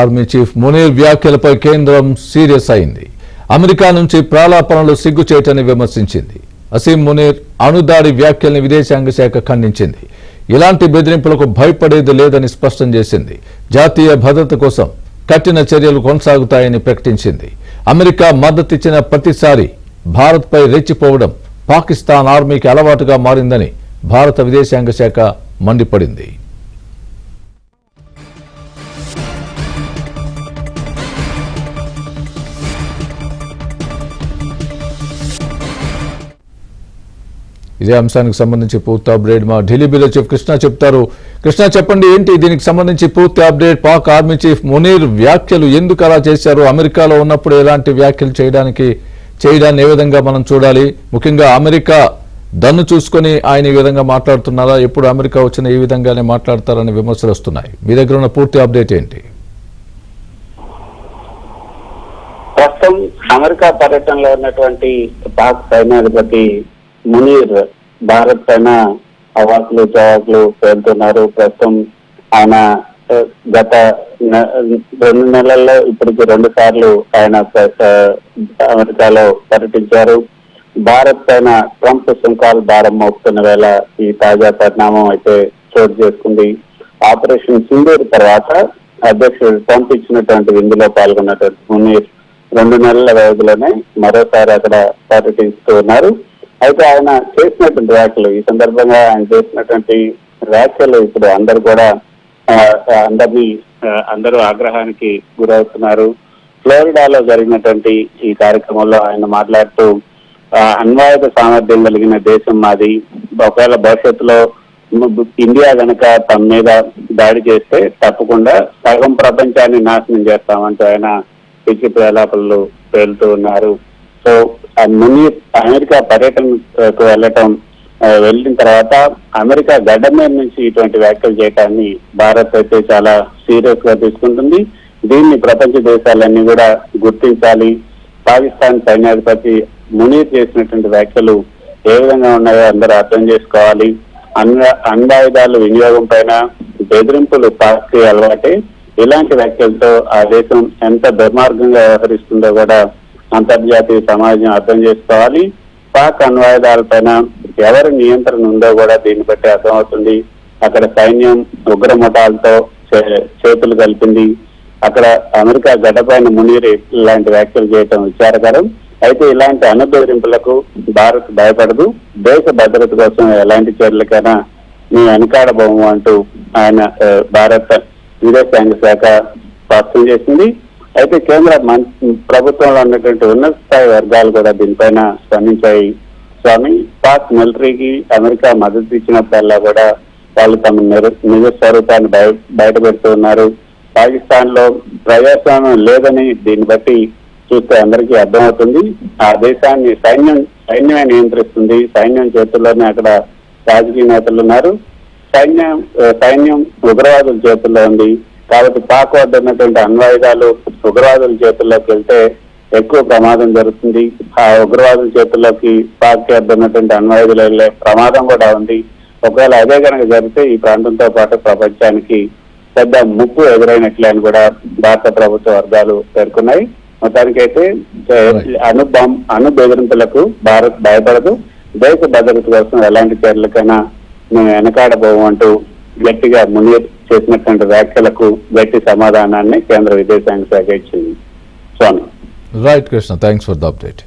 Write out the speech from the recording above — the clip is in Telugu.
ఆర్మీ చీఫ్ మునీర్ వ్యాఖ్యలపై కేంద్రం సీరియస్ అయింది. అమెరికా నుంచి ప్రాలాపనలు సిగ్గు చేయటని విమర్శించింది. అసీం మునీర్ అణుదాడి వ్యాఖ్యల్ని విదేశాంగ శాఖ ఖండించింది. ఇలాంటి బెదిరింపులకు భయపడేది లేదని స్పష్టం చేసింది. జాతీయ భద్రత కోసం కఠిన చర్యలు కొనసాగుతాయని ప్రకటించింది. అమెరికా మద్దతిచ్చిన ప్రతిసారి భారత్పై రెచ్చిపోవడం పాకిస్తాన్ ఆర్మీకి అలవాటుగా మారిందని భారత విదేశాంగ శాఖ మండిపడింది. ఇదే అంశానికి సంబంధించి పూర్తి అప్డేట్ మా ఢిల్లీ బ్యూరో చీఫ్ కృష్ణ చెప్తారు. కృష్ణ, చెప్పండి, ఏంటి దీనికి సంబంధించి పూర్తి update? Pak army chief Munir వ్యాఖ్యలు ఎందుకు అలా చేశారు? అమెరికాలో ఉన్నప్పుడు ఎలాంటి వ్యాఖ్యలు చేయడాన్ని ఏ విధంగా మనం చూడాలి? ముఖ్యంగా అమెరికా దన్ను చూసుకొని ఆయన ఈ విధంగా మాట్లాడుతున్నారా? ఎప్పుడు అమెరికా వచ్చిన ఈ విధంగానే మాట్లాడతారని విమర్శలు వస్తున్నాయి. మీ దగ్గర ఉన్న పూర్తి అప్డేట్ ఏంటి? ప్రస్తుతం అమెరికా పర్యటనలో ఉన్నటువంటి పాక్ సైన్యాధిపతి మునీర్ భారత్ పైన అవాకులు చవాకులు పేలుతున్నారు. ప్రస్తుతం ఆయన గత 2 నెలల్లో ఇప్పటికి 2 సార్లు ఆయన అమెరికాలో పర్యటించారు. భారత్ పైన ట్రంప్ సుంకాలు భారం మోపుతున్న వేళ ఈ తాజా పరిణామం అయితే చోటు చేసుకుంది. ఆపరేషన్ సింధూర్ తర్వాత అధ్యక్షుడు ట్రంప్ ఇచ్చినటువంటి విందులో పాల్గొన్నటువంటి మునీర్ 2 నెలల వ్యవధిలోనే మరోసారి అక్కడ పర్యటిస్తూ ఉన్నారు. అయితే ఆయన చేసినటువంటి వ్యాఖ్యలు, ఈ సందర్భంగా ఆయన చేసినటువంటి వ్యాఖ్యలు ఇప్పుడు అందరూ ఆగ్రహానికి గురవుతున్నారు. ఫ్లోరిడాలో జరిగినటువంటి ఈ కార్యక్రమంలో ఆయన మాట్లాడుతూ అణ్వాయుధ సామర్థ్యం కలిగిన దేశం మాది, ఒకవేళ భవిష్యత్తులో ఇండియా కనుక తమ మీద దాడి చేస్తే తప్పకుండా సగం ప్రపంచాన్ని నాశనం చేస్తామంటూ ఆయన పిచ్చి ప్రలాపనలు పేలుతూ ఉన్నారు. సో మునీర్ అమెరికా పర్యటనకు వెళ్ళిన తర్వాత అమెరికా గడ్డ మీద నుంచి ఇటువంటి వ్యాఖ్యలు చేయడాన్ని భారత్ అయితే చాలా సీరియస్ గా తీసుకుంటుంది. దీన్ని ప్రపంచ దేశాలన్నీ కూడా గుర్తించాలి. పాకిస్తాన్ సైన్యాధిపతి మునీర్ చేసినటువంటి వ్యాఖ్యలు ఏ విధంగా ఉన్నాయో అందరూ అర్థం చేసుకోవాలి. అణ్వాయుధాల వినియోగం పైన బెదిరింపులు పాక్ అలవాటే. ఇలాంటి వ్యాఖ్యలతో ఆ దేశం ఎంత దుర్మార్గంగా వ్యవహరిస్తుందో కూడా అంతర్జాతీయ సమాజం అర్థం చేసుకోవాలి. పాక్ అణ్వాయుధాల పైన ఎవరి నియంత్రణ ఉందో కూడా దీన్ని బట్టి అర్థమవుతుంది. అక్కడ సైన్యం ఉగ్ర ముఠాలతో చేతులు కలిపింది. అక్కడ అమెరికా గడ్డపైన మునీర్ ఇలాంటి వ్యాఖ్యలు చేయటం విచారకరం. అయితే ఇలాంటి అణుబెదిరింపులకు భారత్ భయపడదు. దేశ భద్రత కోసం ఎలాంటి చర్యలకైనా మీ వెనకాడబోము అంటూ ఆయన భారత విదేశాంగ శాఖ స్పష్టం చేసింది. అయితే కేంద్ర ప్రభుత్వంలో ఉన్నటువంటి ఉన్నత స్థాయి వర్గాలు కూడా దీనిపైన స్పందించాయి. స్వామి, పాక్ మిలిటరీకి అమెరికా మద్దతు ఇచ్చినప్పుడల్లా కూడా వాళ్ళు తమ నిజ స్వరూపాన్ని బయటపెడుతూ ఉన్నారు. పాకిస్తాన్ లో ప్రజాస్వామ్యం లేదని దీన్ని బట్టి చూస్తే అందరికీ అర్థమవుతుంది. ఆ దేశాన్ని సైన్యమే నియంత్రిస్తుంది. సైన్యం చేతుల్లోనే అక్కడ రాజకీయ నేతలు ఉన్నారు. సైన్యం ఉగ్రవాదుల చేతుల్లో ఉంది. కాబట్టి పాక్ వద్ద ఉన్నటువంటి అణ్వాయుధాలు ఉగ్రవాదుల చేతుల్లోకి వెళ్తే ఎక్కువ ప్రమాదం జరుగుతుంది. ఆ ఉగ్రవాదుల చేతుల్లోకి పాక్ వద్ద ఉన్నటువంటి అణ్వాయుధాలు వెళ్లే ప్రమాదం కూడా ఉంది. ఒకవేళ అదే కనుక జరిగితే ఈ ప్రాంతంతో పాటు ప్రపంచానికి పెద్ద ముప్పు ఎదురైనట్లే అని కూడా భారత ప్రభుత్వ వర్గాలు పేర్కొన్నాయి. మొత్తానికైతే అణు బెదిరింపులకు భారత్ భయపడదు. దేశ భద్రత కోసం ఎలాంటి చర్యలకైనా మేము వెనకాడబోము అంటూ గట్టిగా మునీర్ చేసినటువంటి వ్యాఖ్యలకు గట్టి సమాధానాన్ని కేంద్ర విదేశాంగ శాఖ ఇచ్చింది. Swami. Right Krishna, thanks for the update.